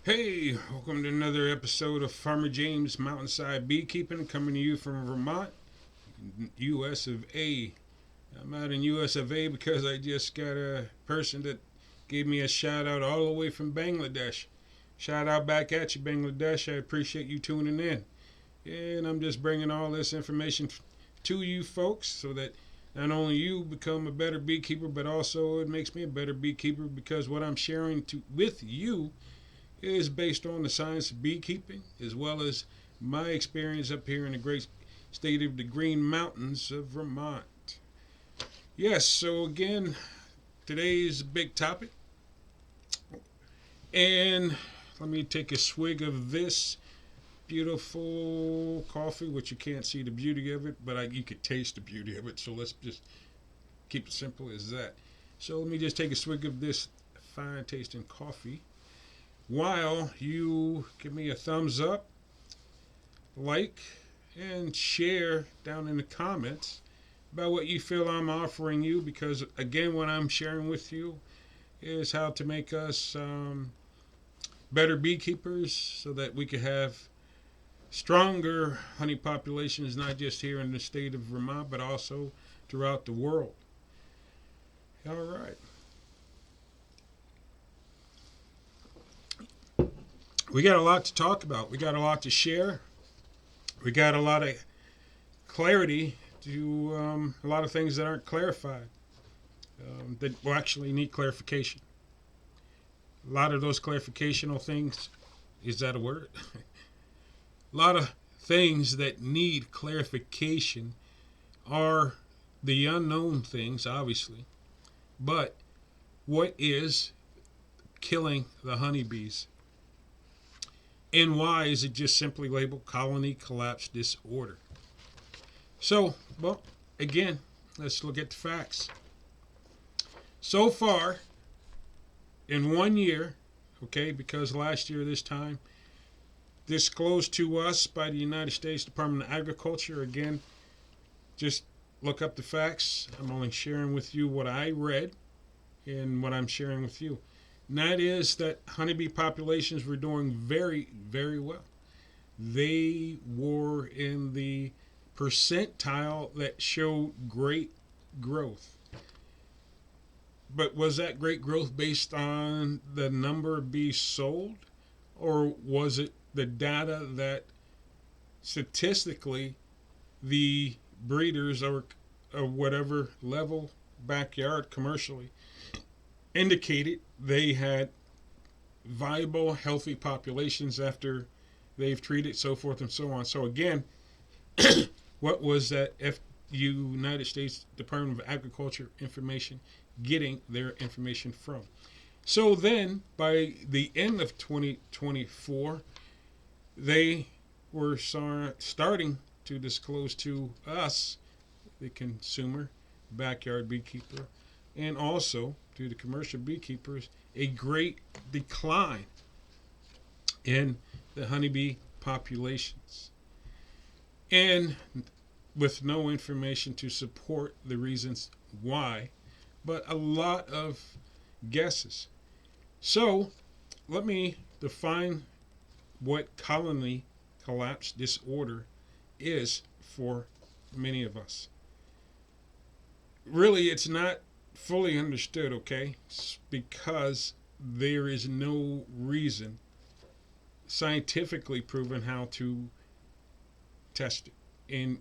Hey, welcome to another episode of Farmer James Mountainside Beekeeping, coming to you from Vermont, US of A. I'm out in US of A because I just got a person that gave me a shout out all the way from Bangladesh. Shout out back at you, Bangladesh. I appreciate you tuning in. And I'm just bringing all this information to you folks so that not only you become a better beekeeper, but also it makes me a better beekeeper because what I'm sharing with you is based on the science of beekeeping as well as my experience up here in the great state of the Green Mountains of Vermont. Yes, so again, today's big topic. And let me take a swig of this beautiful coffee, which you can't see the beauty of it, but you could taste the beauty of it. So let's just keep it simple as that. So let me just take a swig of this fine tasting coffee while you give me a thumbs up, like, and share down in the comments about what you feel I'm offering you, because again, what I'm sharing with you is how to make us better beekeepers so that we could have stronger honey populations, not just here in the state of Vermont, but also throughout the world. All right. We got a lot to talk about. We got a lot to share. We got a lot of clarity to a lot of things that aren't clarified, that will actually need clarification. A lot of those clarificational things, is that a word? A lot of things that need clarification are the unknown things, obviously. But what is killing the honeybees? And why is it just simply labeled colony collapse disorder? So, well, again, let's look at the facts. So far, in 1 year, okay, because last year this time, disclosed to us by the United States Department of Agriculture, again, just look up the facts. I'm only sharing with you what I read and what I'm sharing with you. And that is that honeybee populations were doing very, very well. They were in the percentile that showed great growth. But was that great growth based on the number of bees sold? Or was it the data that statistically the breeders or whatever level backyard commercially indicated they had viable, healthy populations after they've treated, so forth and so on? So again, what was that United States Department of Agriculture information getting their information from? So then, by the end of 2024, they were starting to disclose to us, the consumer, backyard beekeeper, and also to the commercial beekeepers, a great decline in the honeybee populations. And with no information to support the reasons why, but a lot of guesses. So let me define what colony collapse disorder is for many of us. Really, it's not fully understood, okay? Because there is no reason scientifically proven how to test it and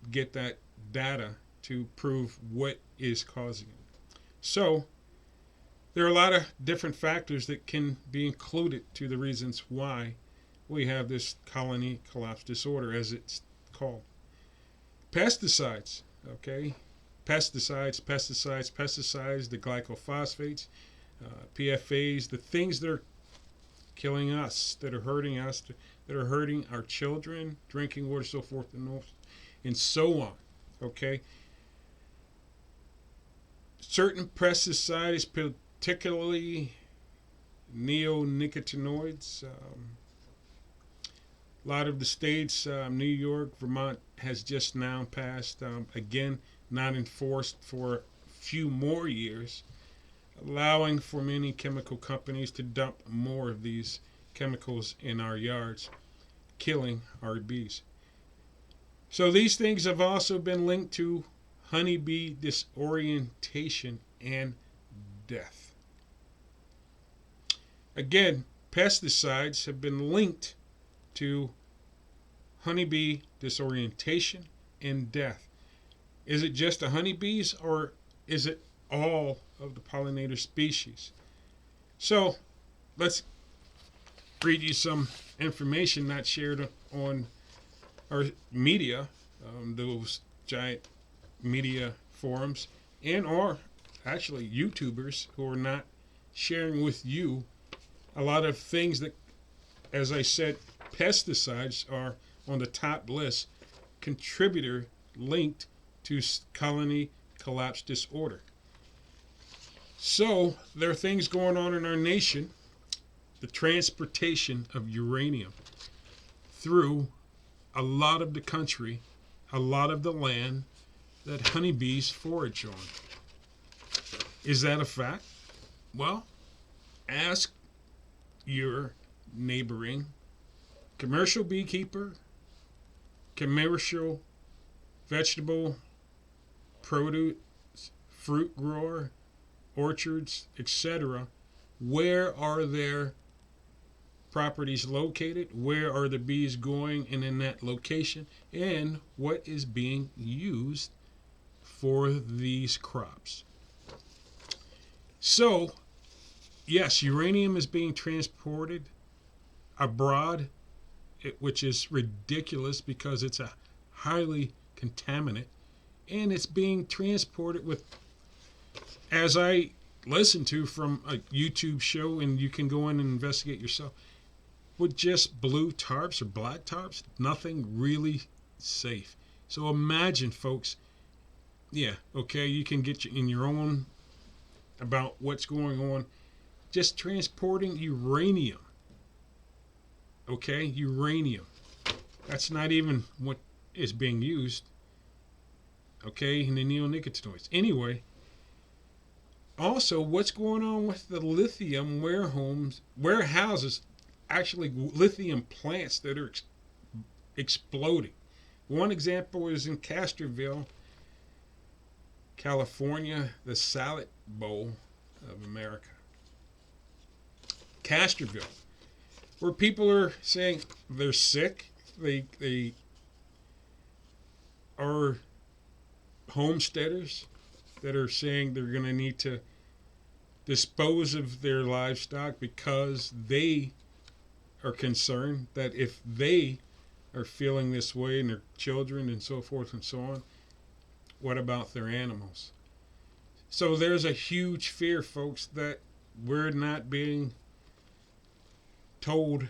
get that data to prove what is causing it. So, there are a lot of different factors that can be included to the reasons why we have this colony collapse disorder, as it's called. Pesticides, okay? Pesticides, the glycophosphates, PFAs, the things that are killing us, that are hurting us, that are hurting our children, drinking water, so forth and so on, okay? Certain pesticides, particularly neonicotinoids, a lot of the states, New York, Vermont, has just now passed, again, not enforced for a few more years, allowing for many chemical companies to dump more of these chemicals in our yards, killing our bees. So these things have also been linked to honeybee disorientation and death. Again, pesticides have been linked to honeybee disorientation and death. Is it just the honeybees, or is it all of the pollinator species? So let's read you some information not shared on our media, those giant media forums, and or actually YouTubers who are not sharing with you a lot of things that, as I said, pesticides are on the top list contributor linked to colony collapse disorder. So there are things going on in our nation. The transportation of uranium through a lot of the country, a lot of the land that honeybees forage on. Is that a fact? Well, ask your neighboring commercial beekeeper, commercial vegetable, produce, fruit grower, orchards, etc. Where are their properties located? Where are the bees going and in that location? And what is being used for these crops? So, yes, uranium is being transported abroad, which is ridiculous because it's a highly contaminant, and it's being transported with, as I listened to from a YouTube show, and you can go in and investigate yourself, with just blue tarps or black tarps, nothing really safe. So imagine, folks, yeah, okay, you can get in your own about what's going on, just transporting uranium. Okay, uranium. That's not even what is being used. Okay, and the neonicotinoids. Anyway, also, what's going on with the lithium warehouses, actually lithium plants that are exploding? One example is in Castroville, California, the salad bowl of America. Castroville, where people are saying they're sick, they are homesteaders that are saying they're going to need to dispose of their livestock because they are concerned that if they are feeling this way and their children and so forth and so on, what about their animals? So there's a huge fear, folks, that we're not being told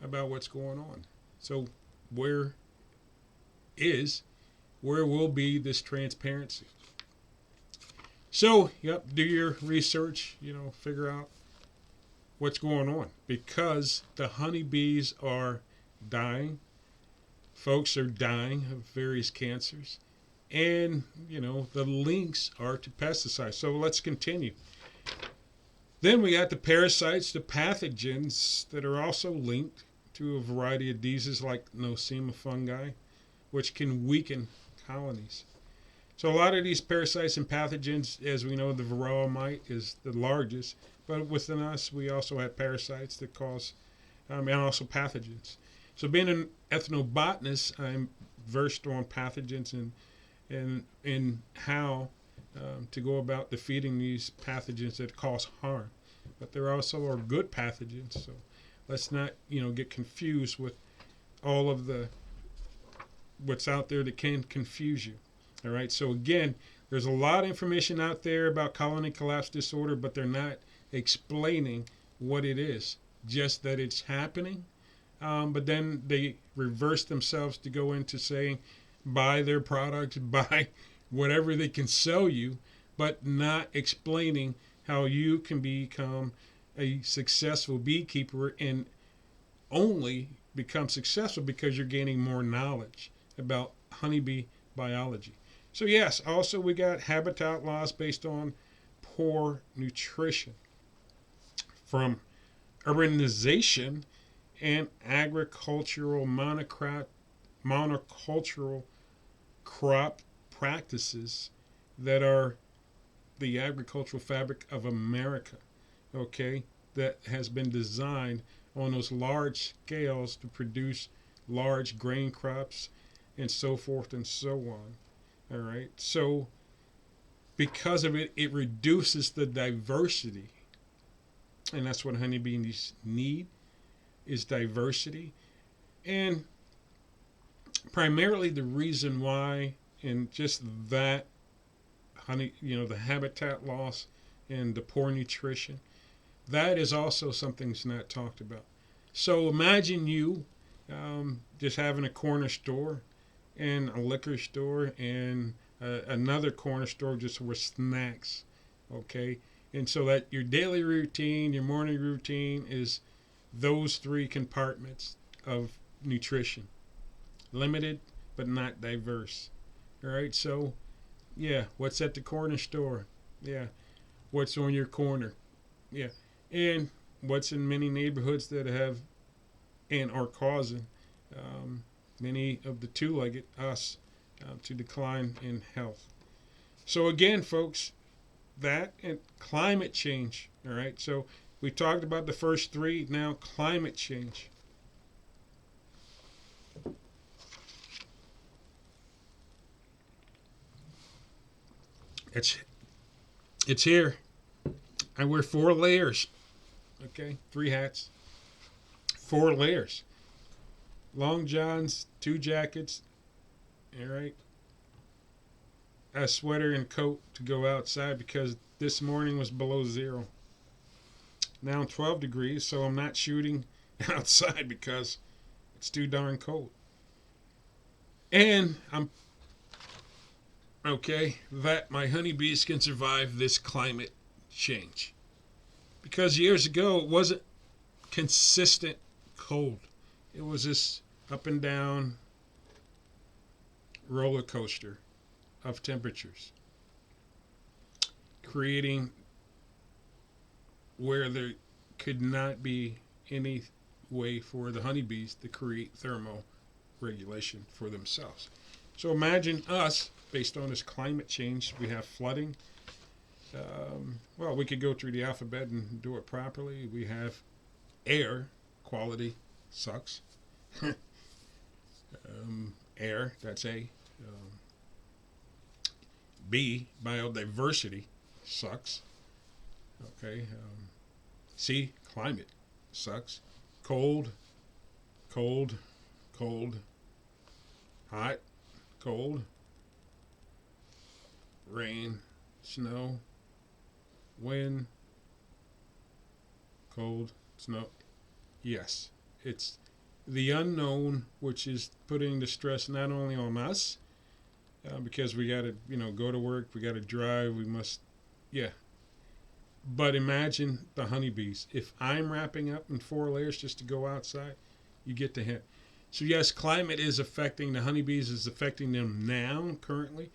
about what's going on. So where will be this transparency? So, yep, do your research, figure out what's going on, because the honeybees are dying. Folks are dying of various cancers. And, the links are to pesticides. So let's continue. Then we got the parasites, the pathogens that are also linked to a variety of diseases like Nosema fungi, which can weaken colonies. So a lot of these parasites and pathogens, as we know, the varroa mite is the largest. But within us, we also have parasites that cause, and also pathogens. So being an ethnobotanist, I'm versed on pathogens and how to go about defeating these pathogens that cause harm. But there also are good pathogens. So let's not, get confused with all of what's out there that can confuse you. All right. So again, there's a lot of information out there about colony collapse disorder, but they're not explaining what it is, just that it's happening. But then they reverse themselves to go into saying, buy their products, buy whatever they can sell you, but not explaining how you can become a successful beekeeper and only become successful because you're gaining more knowledge about honeybee biology. So yes, also we got habitat loss based on poor nutrition from urbanization, and agricultural monocultural crop practices that are the agricultural fabric of America, okay, that has been designed on those large scales to produce large grain crops and so forth and so on. All right. So because of it, it reduces the diversity. And that's what honeybees need is diversity. And primarily the reason why, and just that the habitat loss and the poor nutrition, that is also something that's not talked about. So imagine you just having a corner store and a liquor store and another corner store just with snacks, okay? And so that your daily routine, your morning routine is those three compartments of nutrition. Limited, but not diverse. All right, so yeah, what's at the corner store? Yeah, what's on your corner? Yeah, and what's in many neighborhoods that have and are causing many of the two-legged, us, to decline in health. So again, folks, that and climate change. All right, so we talked about the first three. Now climate change. It's here. I wear 4 layers. Okay, 3 hats, 4 layers. Long johns, 2 jackets. All right, a sweater and coat to go outside because this morning was below zero. Now 12 degrees, so I'm not shooting outside because it's too darn cold. And I'm okay that my honeybees can survive this climate change. Because years ago it wasn't consistent cold. It was this up and down roller coaster of temperatures, creating where there could not be any way for the honeybees to create thermal regulation for themselves. So imagine us, based on this climate change, we have flooding. Well, we could go through the alphabet and do it properly. We have air quality sucks. Air, that's A. B, biodiversity sucks. Okay. C, climate sucks. Cold, cold, cold. Hot, cold. Rain, snow, wind, cold, snow. Yes, it's the unknown, which is putting the stress not only on us, because we got to, go to work, we got to drive, we must, yeah. But imagine the honeybees. If I'm wrapping up in 4 layers just to go outside, you get the hint. So yes, climate is affecting the honeybees, is affecting them now, currently.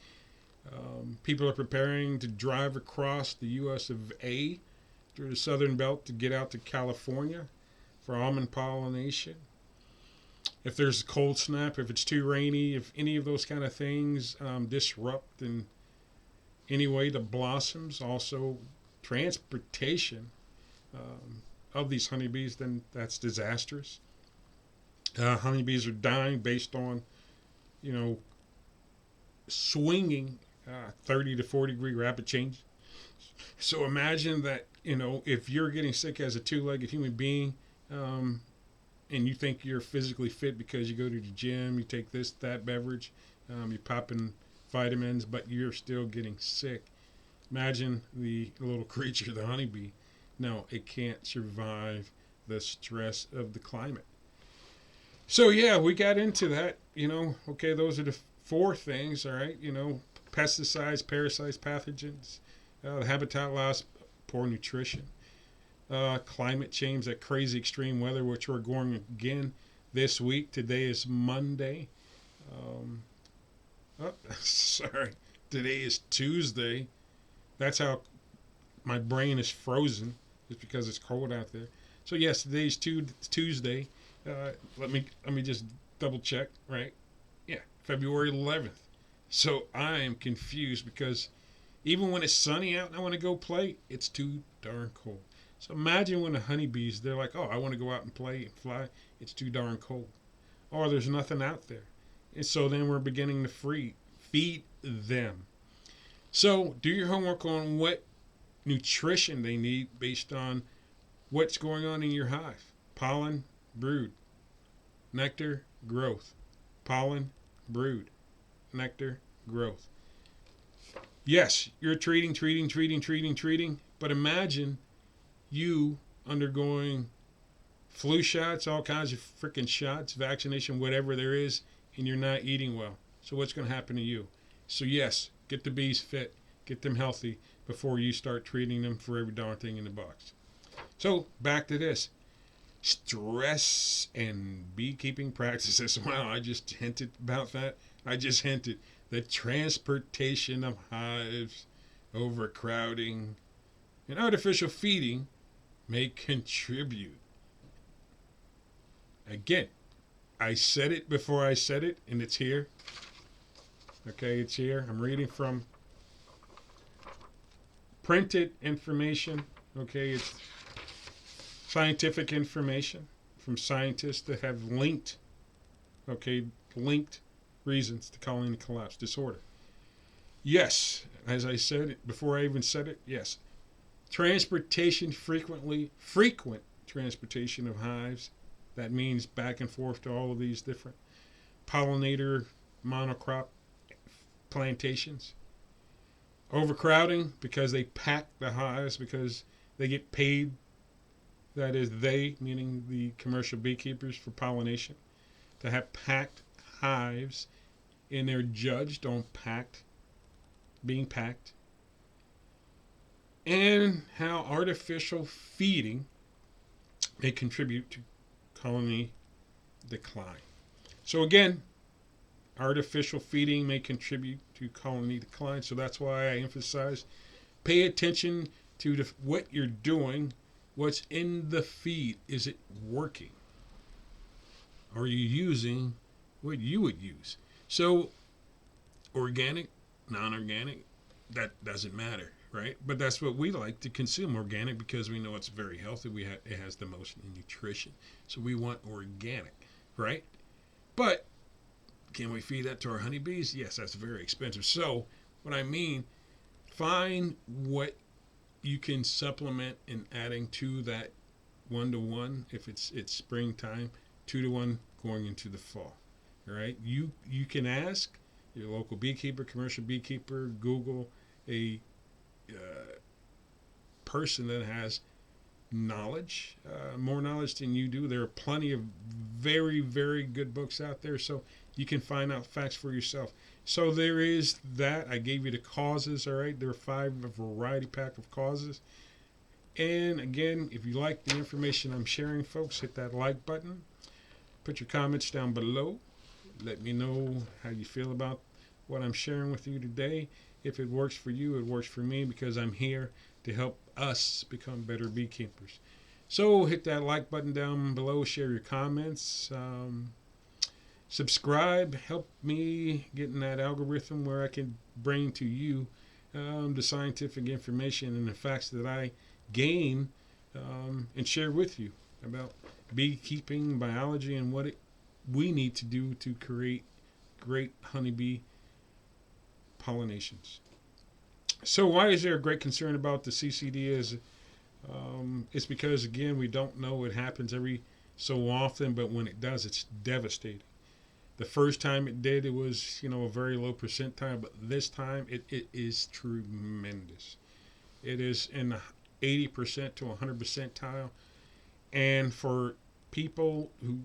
People are preparing to drive across the U.S. of A through the southern belt to get out to California for almond pollination. If there's a cold snap, if it's too rainy, if any of those kind of things disrupt in any way the blossoms, also transportation of these honeybees, then that's disastrous. Honeybees are dying based on, swinging 30 to 40 degree rapid change. So imagine that, if you're getting sick as a two-legged human being, and you think you're physically fit because you go to the gym, you take this, that beverage, you're popping vitamins, but you're still getting sick. Imagine the little creature, the honeybee. No, it can't survive the stress of the climate. So yeah, we got into that, okay, those are the 4 things, all right, pesticides, parasites, pathogens, the habitat loss, poor nutrition, climate change, that crazy extreme weather, which we're going again this week. Today is Monday. Sorry. Today is Tuesday. That's how my brain is frozen, just because it's cold out there. So yes, today's Tuesday. Let me just double check. Right? Yeah, February 11th. So I am confused because even when it's sunny out and I want to go play, it's too darn cold. So imagine when the honeybees, they're like, oh, I want to go out and play and fly. It's too darn cold. Or there's nothing out there. And so then we're beginning to feed them. So do your homework on what nutrition they need based on what's going on in your hive. Pollen, brood, nectar, growth. Pollen, brood, nectar, growth. Yes, you're treating, but imagine you undergoing flu shots, all kinds of freaking shots, vaccination, whatever there is, and you're not eating well. So what's going to happen to you? So yes, get the bees fit, get them healthy before you start treating them for every darn thing in the box. So back to this. Stress and beekeeping practices. Wow, I just hinted about that. I just hinted. The transportation of hives, overcrowding, and artificial feeding may contribute. Again, I said it before I said it, and it's here. Okay, it's here. I'm reading from printed information. Okay, it's scientific information from scientists that have linked reasons to colony collapse disorder. Yes, as I said before I even said it, yes. Frequent transportation of hives. That means back and forth to all of these different pollinator monocrop plantations. Overcrowding because they pack the hives because they get paid. That is they, meaning the commercial beekeepers, for pollination. To have packed hives, and they're judged on being packed. And how artificial feeding may contribute to colony decline. So again, artificial feeding may contribute to colony decline. So that's why I emphasize pay attention to what you're doing. What's in the feed? Is it working? Are you using what you would use? So organic, non-organic, that doesn't matter, right? But that's what we like to consume, organic, because we know it's very healthy. It has the most nutrition. So we want organic, right? But can we feed that to our honeybees? Yes, that's very expensive. So what I mean, find what you can supplement in adding to that 1-to-1 if it's springtime, 2-to-1 going into the fall. All right, you can ask your local beekeeper, commercial beekeeper, Google a person that has knowledge, more knowledge than you do. There are plenty of very, very good books out there, so you can find out facts for yourself. So there is that. I gave you the causes, all right? There are 5, a variety pack of causes. And again, if you like the information I'm sharing, folks, hit that like button. Put your comments down below. Let me know how you feel about what I'm sharing with you today. If it works for you, it works for me, because I'm here to help us become better beekeepers. So hit that like button down below, share your comments, subscribe, help me get in that algorithm where I can bring to you the scientific information and the facts that I gain and share with you about beekeeping, biology, and what we need to do to create great honeybee pollinations. So why is there a great concern about the C.C.D? It's because, again, we don't know. It happens every so often, but when it does, it's devastating. The first time it did, it was, a very low percentile, but this time it is tremendous. It is in the 80% to 100 percentile, and for people who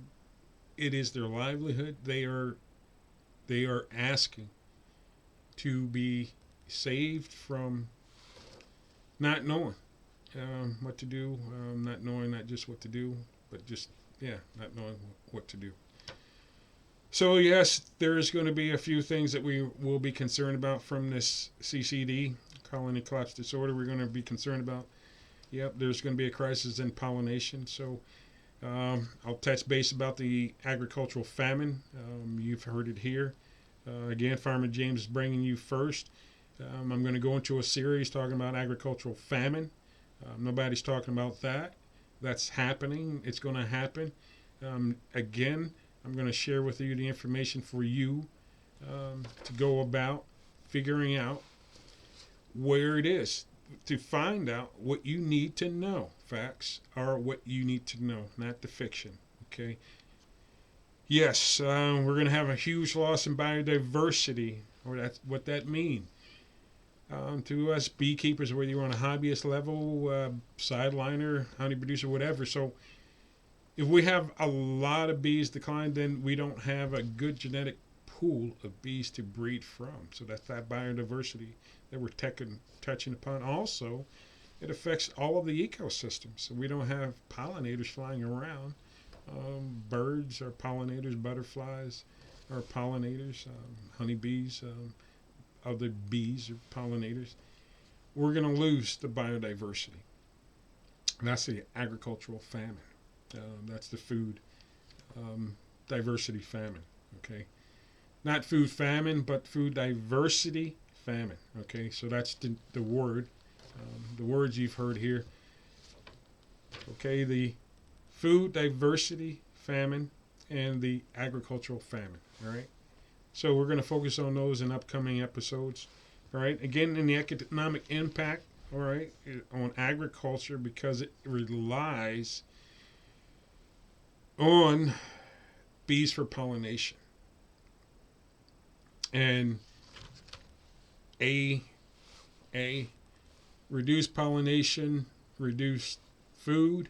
it is their livelihood, they are asking to be saved from not knowing what to do, not knowing not just what to do, but just, not knowing what to do. So yes, there is going to be a few things that we will be concerned about from this C.C.D, colony collapse disorder. We're going to be concerned about, Yep, there's going to be a crisis in pollination. So I'll touch base about the agricultural famine. You've heard it here. Again, Farmer James is bringing you first. I'm going to go into a series talking about agricultural famine. Nobody's talking about that. That's happening. It's going to happen. Again, I'm going to share with you the information for you to go about figuring out where it is, to find out what you need to know. Facts are what you need to know, not the fiction. Okay. Yes, we're going to have a huge loss in biodiversity, or that's what that means. To us beekeepers, whether you're on a hobbyist level, sideliner, honey producer, whatever. So if we have a lot of bees decline, then we don't have a good genetic pool of bees to breed from. So that's that biodiversity that we're touching upon. Also, it affects all of the ecosystems. So we don't have pollinators flying around. Birds are pollinators, butterflies are pollinators, honeybees, other bees are pollinators. We're going to lose the biodiversity. And that's the agricultural famine. That's the food diversity famine. Okay, not food famine, but food diversity famine. Okay, so that's the word. The words you've heard here. Okay, the food diversity famine and the agricultural famine. All right. So we're going to focus on those in upcoming episodes. All right. Again, in the economic impact, all right, on agriculture, because it relies on bees for pollination. And reduced pollination, reduced food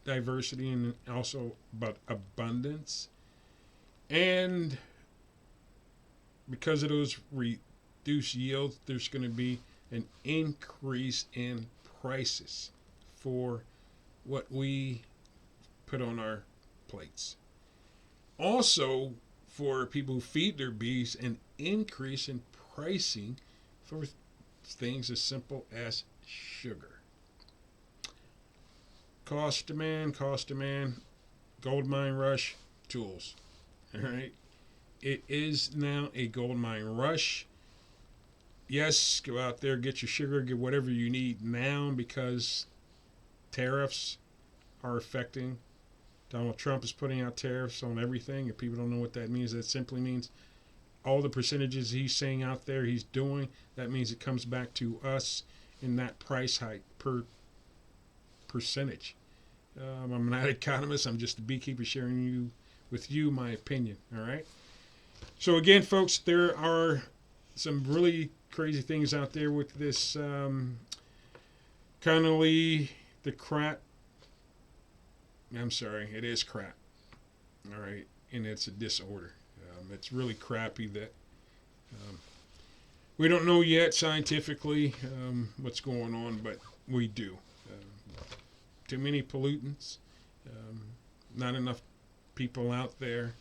diversity, and also but abundance. And because of those reduced yields, there's going to be an increase in prices for what we put on our plates. Also, for people who feed their bees, an increase in pricing for things as simple as sugar. Cost demand, gold mine rush, tools. All right. It is now a gold mine rush. Yes, go out there, get your sugar, get whatever you need now, because tariffs are affecting. Donald Trump is putting out tariffs on everything. If people don't know what that means, that simply means all the percentages he's saying out there he's doing, that means it comes back to us in that price hike per percentage. I'm not an economist. I'm just a beekeeper sharing with you my opinion. All right. So again, folks, there are some really crazy things out there with this Connolly, the crap. I'm sorry, it is crap. All right, and it's a disorder. It's really crappy that we don't know yet scientifically what's going on, but we do. Too many pollutants, not enough people out there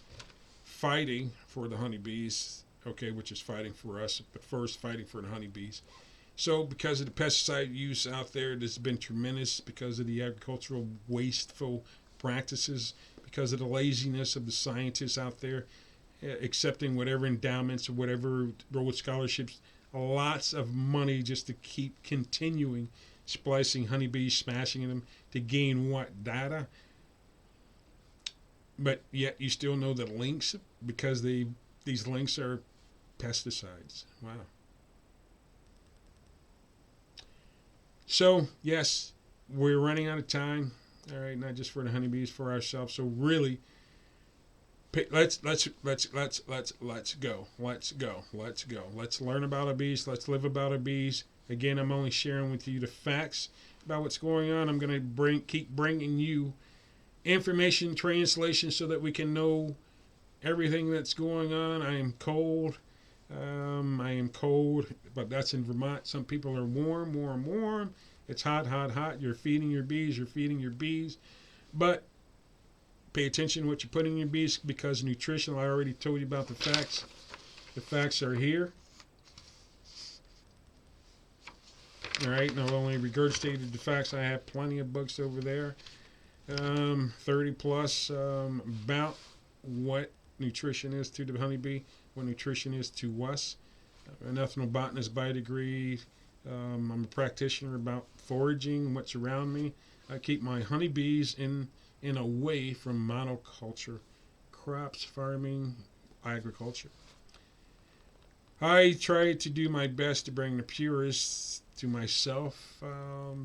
fighting for the honeybees, okay, which is fighting for us, but first fighting for the honeybees. So because of the pesticide use out there, there's been tremendous, because of the agricultural wasteful practices, because of the laziness of the scientists out there, accepting whatever endowments or whatever Rhodes scholarships, lots of money just to keep continuing splicing honeybees, smashing them to gain what? Data. But yet you still know the links, because these links are pesticides. Wow. So yes, we're running out of time. All right, not just for the honeybees, for ourselves. So really, let's go. Let's go. Let's learn about our bees. Let's live about our bees. Again, I'm only sharing with you the facts about what's going on. I'm going to keep bringing you information translation so that we can know everything that's going on. I am cold, but that's in Vermont. Some people are warm. It's hot. You're feeding your bees. But pay attention to what you put in your bees, because nutrition, I already told you about the facts. The facts are here. All right, not only regurgitated the facts, I have plenty of books over there, 30 plus, about what nutrition is to the honeybee, what nutrition is to us. An ethnobotanist by degree. I'm a practitioner about foraging, what's around me. I keep my honeybees in away from monoculture crops, farming, agriculture. I try to do my best to bring the purest to myself.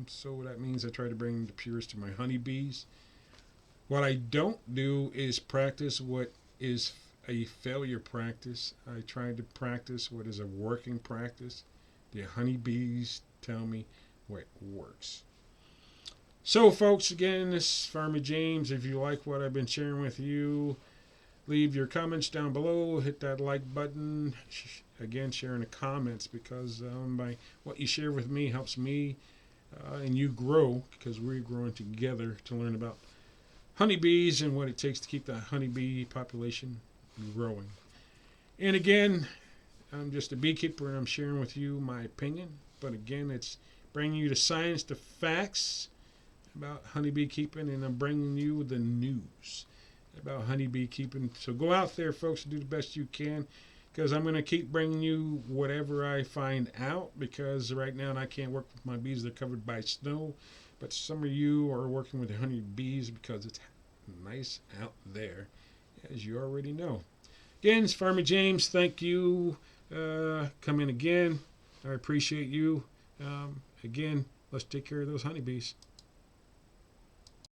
So that means I try to bring the purest to my honeybees. What I don't do is practice what is a failure practice. I try to practice what is a working practice. The honeybees tell me what works. So, folks, again, this is Farmer James. If you like what I've been sharing with you, leave your comments down below. Hit that like button. Again, share in the comments, because by what you share with me helps me and you grow, because we're growing together to learn about honeybees and what it takes to keep the honeybee population growing. And again, I'm just a beekeeper, and I'm sharing with you my opinion. But again, it's bringing you the science, the facts about honeybee keeping, and I'm bringing you the news about honeybee keeping. So go out there, folks, and do the best you can, because I'm going to keep bringing you whatever I find out, because right now I can't work with my bees. They're covered by snow. But some of you are working with the honeybees because it's nice out there, as you already know. Again, it's Farmer James. Thank you. Come in again. I appreciate you. Again, let's take care of those honeybees.